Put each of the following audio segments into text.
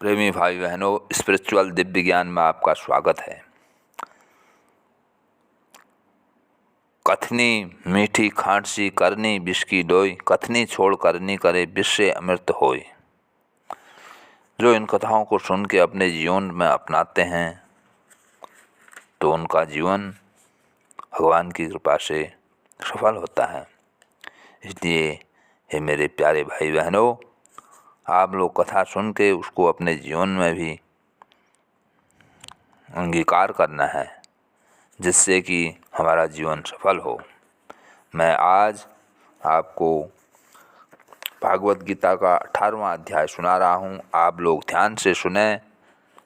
प्रेमी भाई बहनों, स्पिरिचुअल दिव्य ज्ञान में आपका स्वागत है। कथनी मीठी खांसी करनी विष की डोई, कथनी छोड़ करनी करे विष से अमृत होय। जो इन कथाओं को सुन के अपने जीवन में अपनाते हैं तो उनका जीवन भगवान की कृपा से सफल होता है। इसलिए हे मेरे प्यारे भाई बहनों, आप लोग कथा सुन के उसको अपने जीवन में भी अंगीकार करना है, जिससे कि हमारा जीवन सफल हो। मैं आज आपको भागवत गीता का 18वां अध्याय सुना रहा हूँ। आप लोग ध्यान से सुने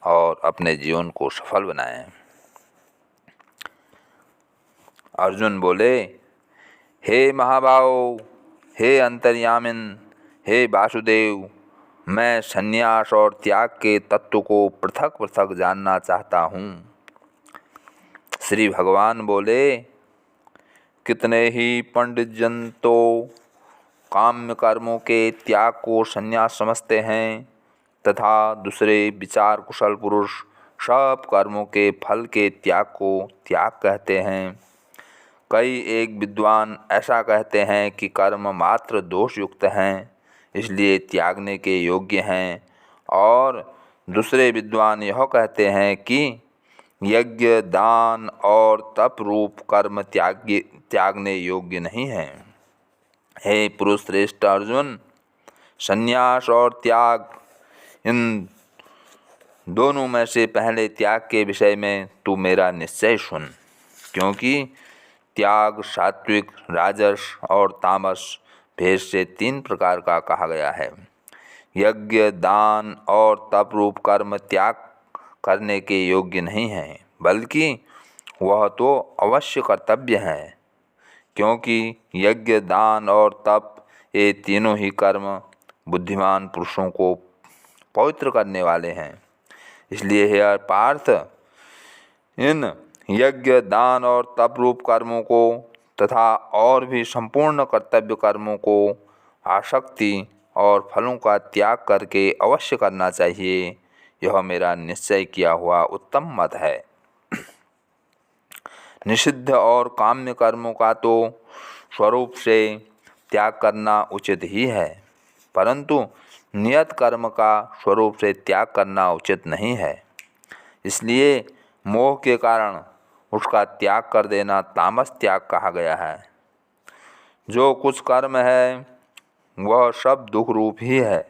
और अपने जीवन को सफल बनाएं। अर्जुन बोले, हे महाबाहो, हे अंतर्यामिन, हे वासुदेव, मैं संन्यास और त्याग के तत्व को पृथक पृथक जानना चाहता हूँ। श्री भगवान बोले, कितने ही पंडित जन तो काम्य कर्मों के त्याग को संन्यास समझते हैं तथा दूसरे विचार कुशल पुरुष सब कर्मों के फल के त्याग को त्याग कहते हैं। कई एक विद्वान ऐसा कहते हैं कि कर्म मात्र दोष युक्त हैं, इसलिए त्यागने के योग्य हैं, और दूसरे विद्वान यह कहते हैं कि यज्ञ, दान और तप रूप कर्म त्यागने योग्य नहीं हैं। हे पुरुष श्रेष्ठ अर्जुन, संन्यास और त्याग, इन दोनों में से पहले त्याग के विषय में तू मेरा निश्चय सुन, क्योंकि त्याग सात्विक, राजस और तामस भेद से 3 प्रकार का कहा गया है। यज्ञ, दान और तप रूप कर्म त्याग करने के योग्य नहीं हैं, बल्कि वह तो अवश्य कर्तव्य हैं, क्योंकि यज्ञ, दान और तप ये तीनों ही कर्म बुद्धिमान पुरुषों को पवित्र करने वाले हैं। इसलिए हे पार्थ, इन यज्ञ, दान और तप रूप कर्मों को तथा और भी संपूर्ण कर्तव्य कर्मों को आसक्ति और फलों का त्याग करके अवश्य करना चाहिए। यह मेरा निश्चय किया हुआ उत्तम मत है। निषिद्ध और काम्य कर्मों का तो स्वरूप से त्याग करना उचित ही है, परंतु नियत कर्म का स्वरूप से त्याग करना उचित नहीं है। इसलिए मोह के कारण उसका त्याग कर देना तामस त्याग कहा गया है। जो कुछ कर्म है वह सब दुख रूप ही है,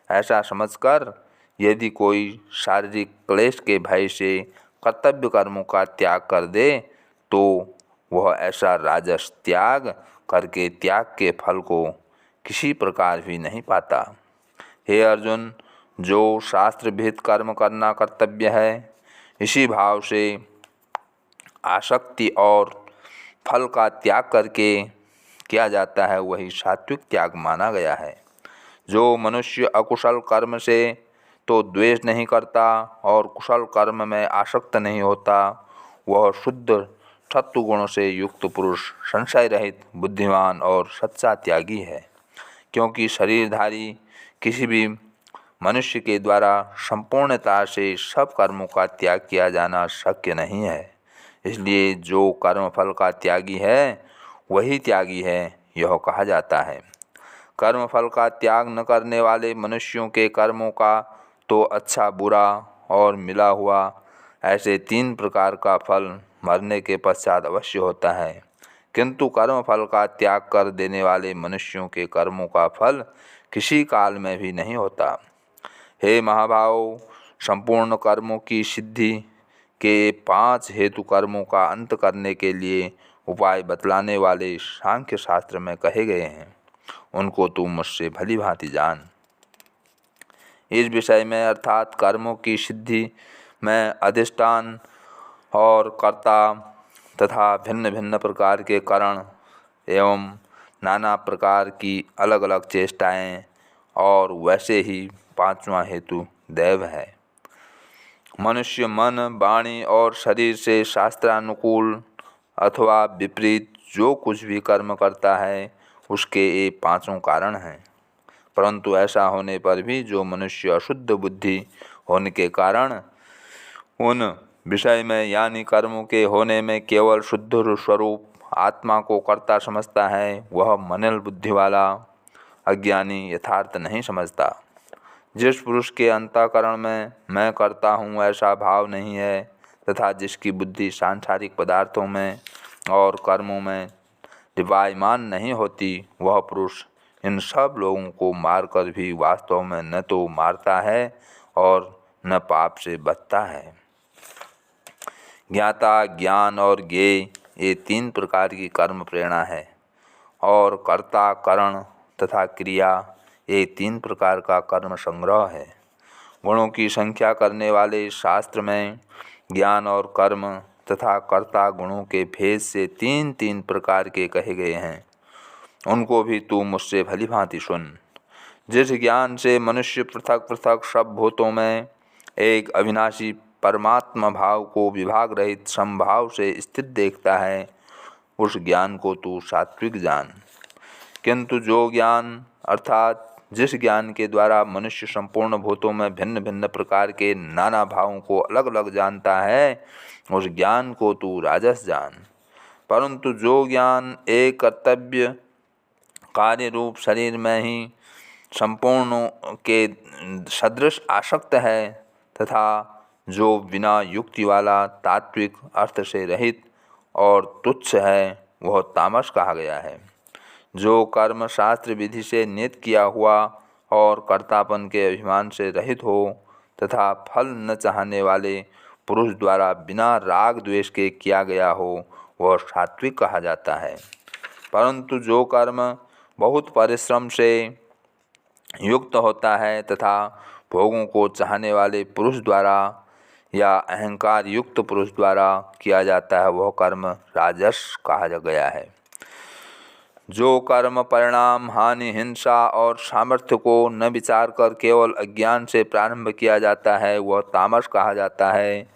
ऐसा समझकर यदि कोई शारीरिक क्लेश के भय से कर्तव्य कर्मों का त्याग कर दे तो वह ऐसा राजस त्याग करके त्याग के फल को किसी प्रकार भी नहीं पाता। हे अर्जुन, जो शास्त्र विहित कर्म करना कर्तव्य है, इसी भाव से आसक्ति और फल का त्याग करके किया जाता है, वही सात्विक त्याग माना गया है। जो मनुष्य अकुशल कर्म से तो द्वेष नहीं करता और कुशल कर्म में आसक्त नहीं होता, वह शुद्ध सत्व गुणों से युक्त पुरुष संशय रहित, बुद्धिमान और सच्चा त्यागी है। क्योंकि शरीरधारी किसी भी मनुष्य के द्वारा संपूर्णता से सब कर्मों का त्याग किया जाना शक्य नहीं है। इसलिए जो कर्मफल का त्यागी है वही त्यागी है, यह कहा जाता है। कर्मफल का त्याग न करने वाले मनुष्यों के कर्मों का तो अच्छा, बुरा और मिला हुआ ऐसे 3 प्रकार का फल मरने के पश्चात अवश्य होता है, किंतु कर्मफल का त्याग कर देने वाले मनुष्यों के कर्मों का फल किसी काल में भी नहीं होता। हे महाभाव, संपूर्ण कर्मों की सिद्धि के 5 हेतु कर्मों का अंत करने के लिए उपाय बतलाने वाले सांख्य शास्त्र में कहे गए हैं, उनको तू मुझसे भली भांति जान। इस विषय में अर्थात कर्मों की सिद्धि में अधिष्ठान और कर्ता तथा भिन्न भिन्न प्रकार के कारण एवं नाना प्रकार की अलग अलग चेष्टाएं, और वैसे ही 5वां हेतु दैव है। मनुष्य मन, वाणी और शरीर से शास्त्रानुकूल अथवा विपरीत जो कुछ भी कर्म करता है उसके ये 5 कारण हैं। परंतु ऐसा होने पर भी जो मनुष्य अशुद्ध बुद्धि होने के कारण उन विषय में यानी कर्मों के होने में केवल शुद्ध स्वरूप आत्मा को कर्ता समझता है, वह मलिन बुद्धि वाला अज्ञानी यथार्थ नहीं समझता। जिस पुरुष के अंतःकरण में मैं करता हूँ ऐसा भाव नहीं है तथा जिसकी बुद्धि सांसारिक पदार्थों में और कर्मों में दिवायमान नहीं होती, वह पुरुष इन सब लोगों को मारकर भी वास्तव में न तो मारता है और न पाप से बचता है। ज्ञाता, ज्ञान और ज्ञेय ये तीन प्रकार की कर्म प्रेरणा है और कर्ता, करण तथा क्रिया ये तीन प्रकार का कर्म संग्रह है। गुणों की संख्या करने वाले शास्त्र में ज्ञान और कर्म तथा कर्ता गुणों के भेद से तीन तीन प्रकार के कहे गए हैं। उनको भी तू मुझसे भली भांति सुन। जिस ज्ञान से मनुष्य पृथक पृथक सब भूतों में एक अविनाशी परमात्मा भाव को विभाग रहित समभाव से स्थित देखता है, उस ज्ञान को तू सात्विक जान। किंतु जो ज्ञान अर्थात जिस ज्ञान के द्वारा मनुष्य संपूर्ण भूतों में भिन्न भिन्न प्रकार के नाना भावों को अलग अलग जानता है, उस ज्ञान को तू राजस जान। परंतु जो ज्ञान एक कर्तव्य कार्य रूप शरीर में ही संपूर्ण के सदृश आसक्त है तथा जो बिना युक्ति वाला तात्विक अर्थ से रहित और तुच्छ है, वह तामस कहा गया है। जो कर्म शास्त्र विधि से नियत किया हुआ और कर्तापन के अभिमान से रहित हो तथा फल न चाहने वाले पुरुष द्वारा बिना राग द्वेष के किया गया हो, वह सात्विक कहा जाता है। परंतु जो कर्म बहुत परिश्रम से युक्त होता है तथा भोगों को चाहने वाले पुरुष द्वारा या अहंकार युक्त पुरुष द्वारा किया जाता है, वह कर्म राजस कहा गया है। जो कर्म परिणाम, हानि, हिंसा और सामर्थ्य को न विचार कर केवल अज्ञान से प्रारंभ किया जाता है, वह तामस कहा जाता है।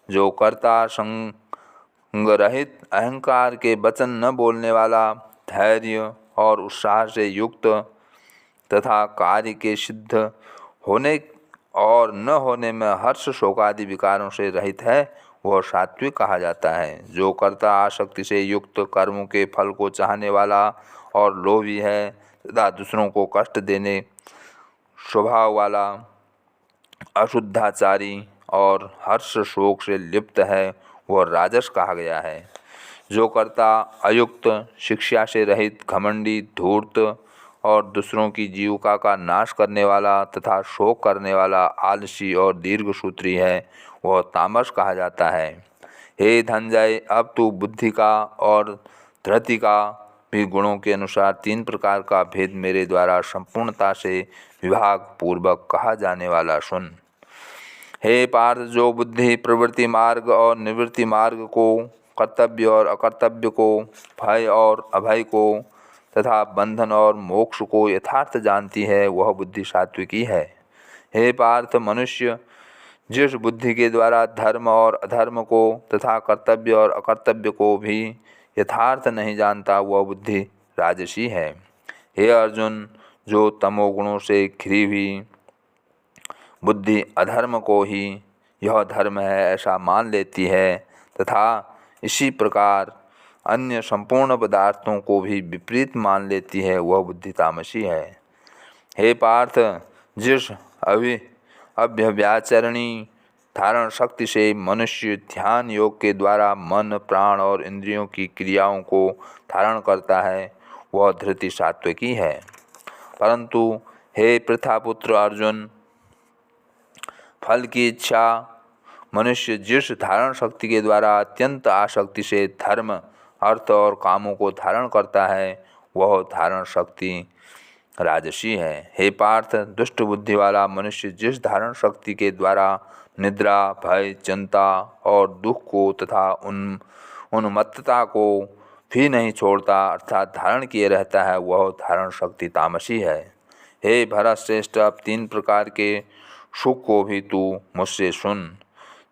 जो कर्ता संग रहित अहंकार के वचन न बोलने वाला, धैर्य और उत्साह से युक्त तथा कार्य के सिद्ध होने और न होने में हर्ष शोकादि विकारों से रहित है, वह सात्विक कहा जाता है। जो कर्ता आसक्ति से युक्त, कर्मों के फल को चाहने वाला और लोभी है तथा दूसरों को कष्ट देने स्वभाव वाला, अशुद्धाचारी और हर्ष शोक से लिप्त है, वह राजस कहा गया है। जो कर्ता अयुक्त, शिक्षा से रहित, घमंडी, धूर्त और दूसरों की जीविका का नाश करने वाला तथा शोक करने वाला, आलसी और दीर्घसूत्री है, वह तामस कहा जाता है। हे धनंजय, अब तू बुद्धि का और धृति का भी गुणों के अनुसार तीन प्रकार का भेद मेरे द्वारा संपूर्णता से विभाग पूर्वक कहा जाने वाला सुन। हे पार्थ, जो बुद्धि प्रवृत्ति मार्ग और निवृत्ति मार्ग को, कर्तव्य और अकर्तव्य को, भय और अभय को तथा बंधन और मोक्ष को यथार्थ जानती है, वह बुद्धि सात्विकी है। हे पार्थ, मनुष्य जिस बुद्धि के द्वारा धर्म और अधर्म को तथा कर्तव्य और अकर्तव्य को भी यथार्थ नहीं जानता, वह बुद्धि राजसी है। हे अर्जुन, जो तमोगुणों से घिरी हुई बुद्धि अधर्म को ही यह धर्म है ऐसा मान लेती है तथा इसी प्रकार अन्य संपूर्ण पदार्थों को भी विपरीत मान लेती है, वह बुद्धि तामसी है। हे पार्थ, जिस अव्यभिचारिणी धारण शक्ति से मनुष्य ध्यान योग के द्वारा मन, प्राण और इंद्रियों की क्रियाओं को धारण करता है, वह धृति सात्विकी है। परंतु हे पृथापुत्र अर्जुन, फल की इच्छा मनुष्य जिस धारण शक्ति के द्वारा अत्यंत आसक्ति से धर्म, अर्थ और कामों को धारण करता है, वह धारण शक्ति राजसी है। हे पार्थ, दुष्ट बुद्धि वाला मनुष्य जिस धारण शक्ति के द्वारा निद्रा, भय, चिंता और दुख को तथा उन्मत्तता को भी नहीं छोड़ता अर्थात धारण किए रहता है, वह धारण शक्ति तामसी है। हे भरत श्रेष्ठ, अब तीन प्रकार के सुख को भी तू मुझसे सुन।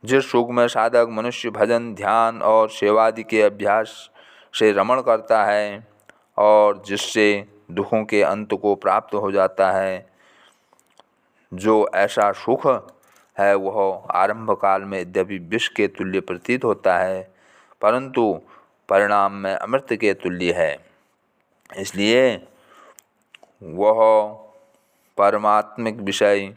जिस सुख में साधक मनुष्य भजन, ध्यान और सेवादि के अभ्यास से रमण करता है और जिससे दुखों के अंत को प्राप्त हो जाता है। जो ऐसा सुख है वह आरंभ काल में यद्यपि विष के तुल्य प्रतीत होता है, परंतु परिणाम में अमृत के तुल्य है। इसलिए वह परमात्मिक विषय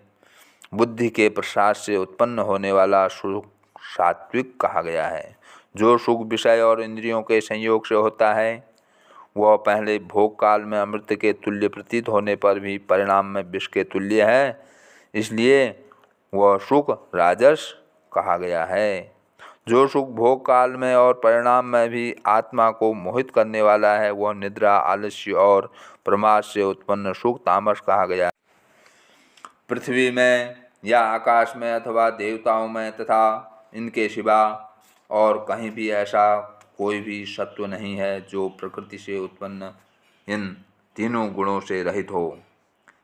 बुद्धि के प्रसाद से उत्पन्न होने वाला सुख सात्विक कहा गया है। जो सुख विषय और इंद्रियों के संयोग से होता है वह पहले भोग काल में अमृत के तुल्य प्रतीत होने पर भी परिणाम में विष के तुल्य है, इसलिए वह सुख राजस कहा गया है। जो सुख भोग काल में और परिणाम में भी आत्मा को मोहित करने वाला है वह निद्रा, आलस्य और प्रमाद से उत्पन्न सुख तामस कहा गया है। पृथ्वी में या आकाश में अथवा देवताओं में तथा इनके सिवा और कहीं भी ऐसा कोई भी सत्व नहीं है जो प्रकृति से उत्पन्न इन तीनों गुणों से रहित हो।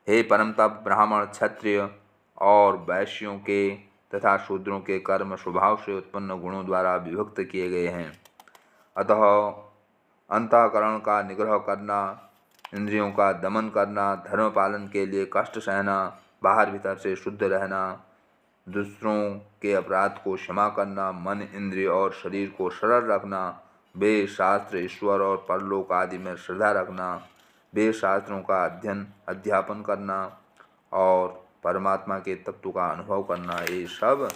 हे परम तप, ब्राह्मण, क्षत्रिय और वैश्यों के तथा शूद्रों के कर्म स्वभाव से उत्पन्न गुणों द्वारा विभक्त किए गए हैं। अतः अंतःकरण का निग्रह करना, इंद्रियों का दमन करना, धर्म पालन के लिए कष्ट सहना, बाहर भीतर से शुद्ध रहना, दूसरों के अपराध को क्षमा करना, मन, इंद्रिय और शरीर को सरल रखना, वेद शास्त्र, ईश्वर और परलोक आदि में श्रद्धा रखना, वेद शास्त्रों का अध्यापन करना और परमात्मा के तत्व का अनुभव करना, ये सब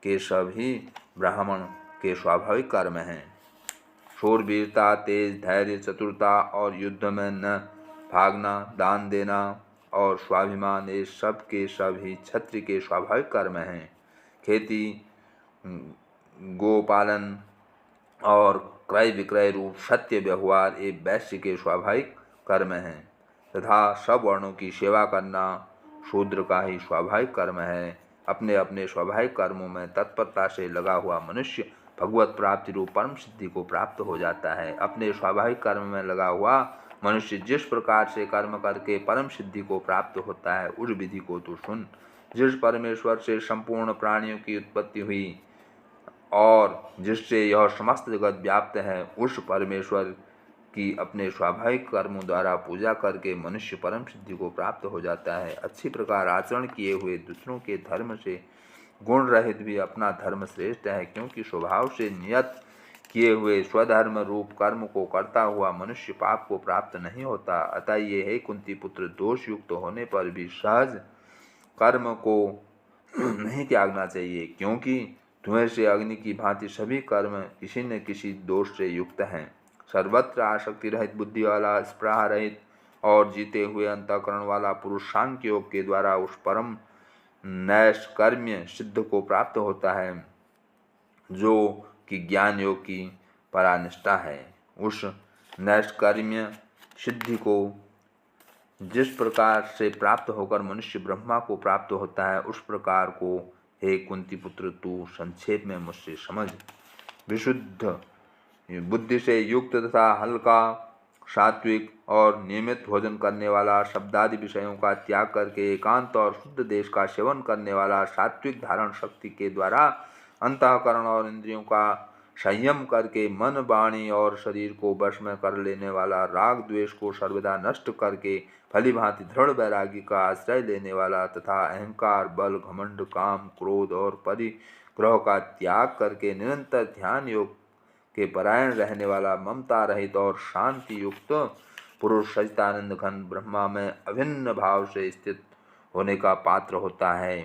के सब ही ब्राह्मण के स्वाभाविक कर्म हैं। शूरवीरता, तेज, धैर्य, चतुरता और युद्ध में न भागना, दान देना और स्वाभिमान, ये सब के सब ही क्षत्रिय के स्वाभाविक कर्म हैं। खेती, गोपालन और क्रय विक्रय रूप सत्य व्यवहार ये वैश्य के स्वाभाविक कर्म हैं तथा सब वर्णों की सेवा करना शूद्र का ही स्वाभाविक कर्म है। अपने अपने स्वाभाविक कर्मों में तत्परता से लगा हुआ मनुष्य भगवत प्राप्ति रूप परम सिद्धि को प्राप्त हो जाता है। अपने स्वाभाविक कर्म में लगा हुआ मनुष्य जिस प्रकार से कर्म करके परम सिद्धि को प्राप्त होता है उस विधि को तो सुन। जिस परमेश्वर से संपूर्ण प्राणियों की उत्पत्ति हुई और जिससे यह समस्त जगत व्याप्त है, उस परमेश्वर की अपने स्वाभाविक कर्मों द्वारा पूजा करके मनुष्य परम सिद्धि को प्राप्त हो जाता है। अच्छी प्रकार आचरण किए हुए दूसरों के धर्म से गुण रहित भी अपना धर्म श्रेष्ठ है, क्योंकि स्वभाव से नियत किए हुए स्वधर्म रूप कर्म को करता हुआ मनुष्य पाप को प्राप्त नहीं होता। अतः ये है कुंती पुत्र, दोष युक्त होने पर भी सहज कर्म को नहीं त्यागना चाहिए, क्योंकि धुएं से अग्नि की भांति सभी कर्म किसी न किसी दोष से युक्त हैं। सर्वत्र आसक्ति रहित, बुद्धि वाला, स्पृहा रहित और जीते हुए अंतःकरण वाला पुरुष सांख्य योग के द्वारा उस परम नैष्कर्म्य सिद्ध को प्राप्त होता है जो कि ज्ञान योग की परानिष्ठा है। उस नैष्कर्म्य सिद्धि को जिस प्रकार से प्राप्त होकर मनुष्य ब्रह्मा को प्राप्त होता है उस प्रकार को हे कुंती पुत्र तू संक्षेप में मुझसे समझ। विशुद्ध बुद्धि से युक्त तथा हल्का, सात्विक और नियमित भोजन करने वाला, शब्दादि विषयों का त्याग करके एकांत और शुद्ध देश का सेवन करने वाला, सात्विक धारण शक्ति के द्वारा अंतःकरण और इंद्रियों का संयम करके मन, वाणी और शरीर को वश में कर लेने वाला, राग द्वेष को सर्वदा नष्ट करके भली भांति दृढ़ वैरागी का आश्रय लेने वाला तथा अहंकार, बल, घमंड, काम, क्रोध और परिग्रह का त्याग करके निरंतर ध्यान योग के परायण रहने वाला, ममता रहित और शांति युक्त पुरुष सच्चिदानंद घन ब्रह्मा में अभिन्न भाव से स्थित होने का पात्र होता है।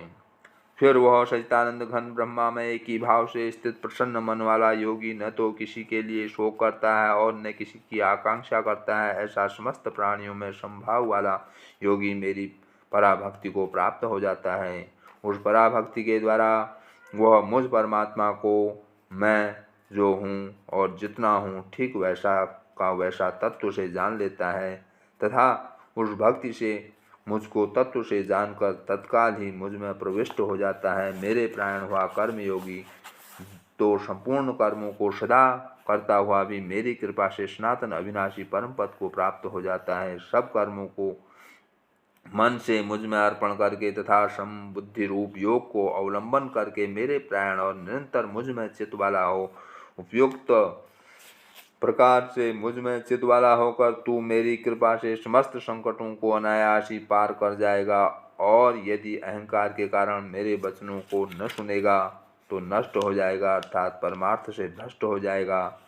फिर वह सच्चिदानंद घन ब्रह्मा में एक ही भाव से स्थित प्रसन्न मन वाला योगी न तो किसी के लिए शोक करता है और न किसी की आकांक्षा करता है, ऐसा समस्त प्राणियों में संभाव वाला योगी मेरी पराभक्ति को प्राप्त हो जाता है। उस पराभक्ति के द्वारा वह मुझ परमात्मा को मैं जो हूँ और जितना हूँ ठीक वैसा का वैसा तत्व से जान लेता है तथा उस भक्ति से मुझको तत्व से जानकर तत्काल ही मुझ में प्रविष्ट हो जाता है। मेरे प्राण हुआ कर्मयोगी तो संपूर्ण कर्मों को सदा करता हुआ भी मेरी कृपा से सनातन अविनाशी परम पद को प्राप्त हो जाता है। सब कर्मों को मन से मुझ में अर्पण करके तथा समबुद्धि रूप योग को अवलंबन करके मेरे प्राण और निरंतर मुझ में चित्त वाला हो उपयुक्त प्रकार से मुझ में चित वाला होकर तू मेरी कृपा से समस्त संकटों को अनायास ही पार कर जाएगा। और यदि अहंकार के कारण मेरे वचनों को न सुनेगा तो नष्ट हो जाएगा, अर्थात परमार्थ से भ्रष्ट हो जाएगा।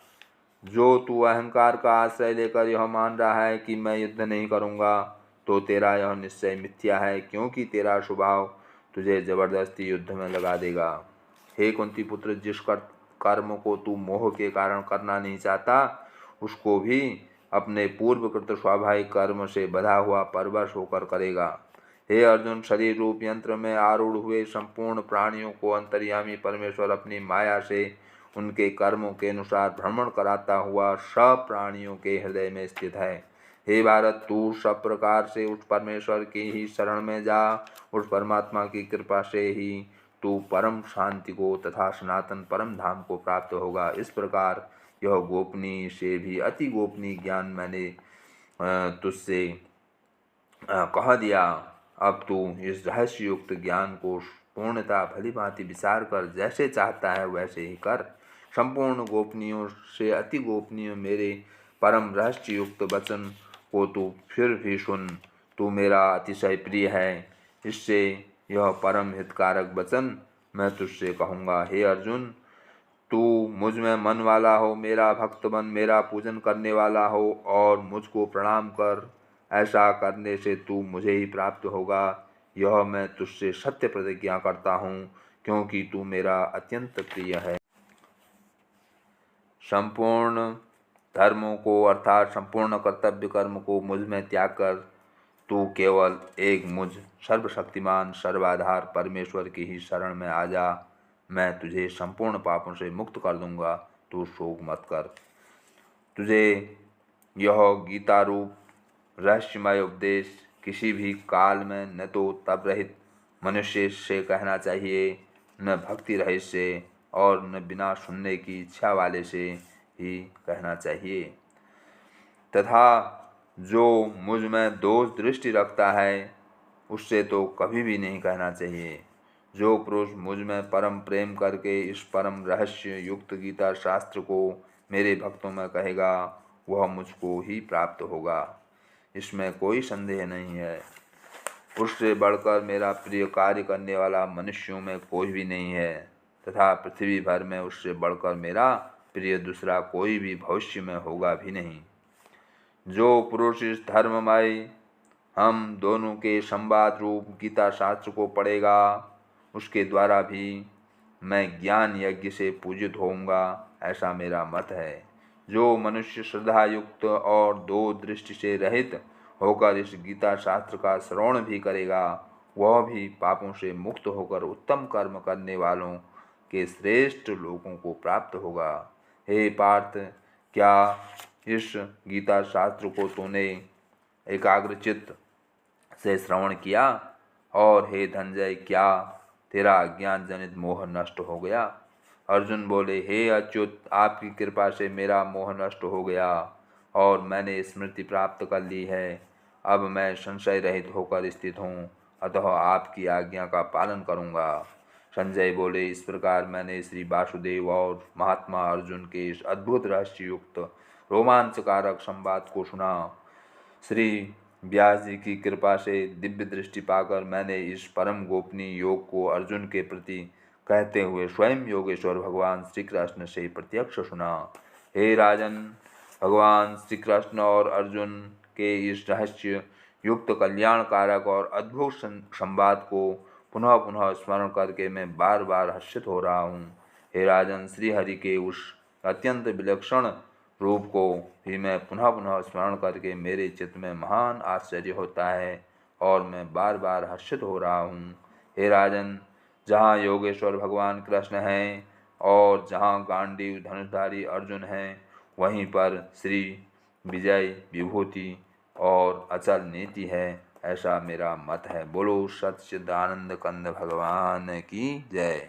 जो तू अहंकार का आश्रय लेकर यह मान रहा है कि मैं युद्ध नहीं करूँगा, तो तेरा यह निश्चय मिथ्या है, क्योंकि तेरा स्वभाव तुझे जबरदस्ती युद्ध में लगा देगा। हे कुंती पुत्र, जिस कर्म को तू मोह के कारण करना नहीं चाहता, उसको भी अपने पूर्वकृत स्वाभाविक कर्म से बधा हुआ परवश होकर करेगा। हे अर्जुन, शरीर रूप यंत्र में आरूढ़ हुए संपूर्ण प्राणियों को अंतर्यामी परमेश्वर अपनी माया से उनके कर्मों के अनुसार भ्रमण कराता हुआ सब प्राणियों के हृदय में स्थित है। हे भारत, तू सब प्रकार से उस परमेश्वर की ही शरण में जा। उस परमात्मा की कृपा से ही तू परम शांति को तथा सनातन परम धाम को प्राप्त होगा। इस प्रकार यह गोपनीय से भी अति गोपनीय ज्ञान मैंने तुझसे कह दिया। अब तू इस रहस्य युक्त ज्ञान को पूर्णतः भली भांति विचार कर जैसे चाहता है वैसे ही कर। संपूर्ण गोपनीयों से अति गोपनीय मेरे परम रहस्य युक्त वचन को तू फिर भी सुन। तू मेरा अतिशय प्रिय है, इससे यह परम हितकारक वचन मैं तुझसे कहूँगा। हे अर्जुन, तू मुझ में मन वाला हो, मेरा भक्त बन, मेरा पूजन करने वाला हो और मुझको प्रणाम कर। ऐसा करने से तू मुझे ही प्राप्त होगा। यह मैं तुझसे सत्य प्रतिज्ञा करता हूँ, क्योंकि तू मेरा अत्यंत प्रिय है। संपूर्ण धर्मों को अर्थात संपूर्ण कर्तव्य कर्म को मुझ में त्याग कर तू केवल एक मुझ सर्वशक्तिमान सर्वाधार परमेश्वर की ही शरण में आ जा। मैं तुझे संपूर्ण पापों से मुक्त कर दूंगा, तू शोक मत कर। तुझे यह गीता रूप रहस्यमय उपदेश किसी भी काल में न तो तप रहित मनुष्य से कहना चाहिए, न भक्ति रहित से, और न बिना सुनने की इच्छा वाले से ही कहना चाहिए। तथा जो मुझ में दोष दृष्टि रखता है, उससे तो कभी भी नहीं कहना चाहिए। जो पुरुष मुझ में परम प्रेम करके इस परम रहस्य युक्त गीता शास्त्र को मेरे भक्तों में कहेगा, वह मुझको ही प्राप्त होगा, इसमें कोई संदेह नहीं है। उससे बढ़कर मेरा प्रिय कार्य करने वाला मनुष्यों में कोई भी नहीं है, तथा पृथ्वी भर में उससे बढ़कर मेरा प्रिय दूसरा कोई भी भविष्य में होगा भी नहीं। जो पुरुष इस धर्ममय हम दोनों के संवाद रूप गीता शास्त्र को पढ़ेगा, उसके द्वारा भी मैं ज्ञान यज्ञ से पूजित होऊंगा, ऐसा मेरा मत है। जो मनुष्य श्रद्धा युक्त और दो दृष्टि से रहित होकर इस गीता शास्त्र का श्रवण भी करेगा, वह भी पापों से मुक्त होकर उत्तम कर्म करने वालों के श्रेष्ठ लोगों को प्राप्त होगा। हे पार्थ, क्या इस गीता शास्त्र को तूने एकाग्रचित्त से श्रवण किया? और हे धनंजय, क्या तेरा अज्ञान जनित मोह नष्ट हो गया? अर्जुन बोले, हे अच्युत, आपकी कृपा से मेरा मोह नष्ट हो गया और मैंने स्मृति प्राप्त कर ली है। अब मैं संशय रहित होकर स्थित हूँ, अतः आपकी आज्ञा का पालन करूँगा। संजय बोले, इस प्रकार मैंने श्री वासुदेव और महात्मा अर्जुन के इस अद्भुत रहस्य युक्त रोमांचकारक संवाद को सुना। श्री व्यास जी की कृपा से दिव्य दृष्टि पाकर मैंने इस परम गोपनीय योग को अर्जुन के प्रति कहते हुए स्वयं योगेश्वर भगवान श्री कृष्ण से प्रत्यक्ष सुना। हे राजन, भगवान श्री कृष्ण और अर्जुन के इस रहस्य युक्त कल्याणकारक और अद्भुत संवाद को पुनः पुनः स्मरण करके मैं बार बार हर्षित हो रहा हूँ। हे राजन, श्री हरि के उस अत्यंत विलक्षण रूप को भी मैं पुनः पुनः स्मरण करके मेरे चित्त में महान आश्चर्य होता है और मैं बार बार हर्षित हो रहा हूँ। हे राजन, जहाँ योगेश्वर भगवान कृष्ण हैं और जहाँ गांडीव धनुषधारी अर्जुन हैं, वहीं पर श्री विजय विभूति और अचल नीति है, ऐसा मेरा मत है। बोलो सच्चिदानंद कंद भगवान की जय।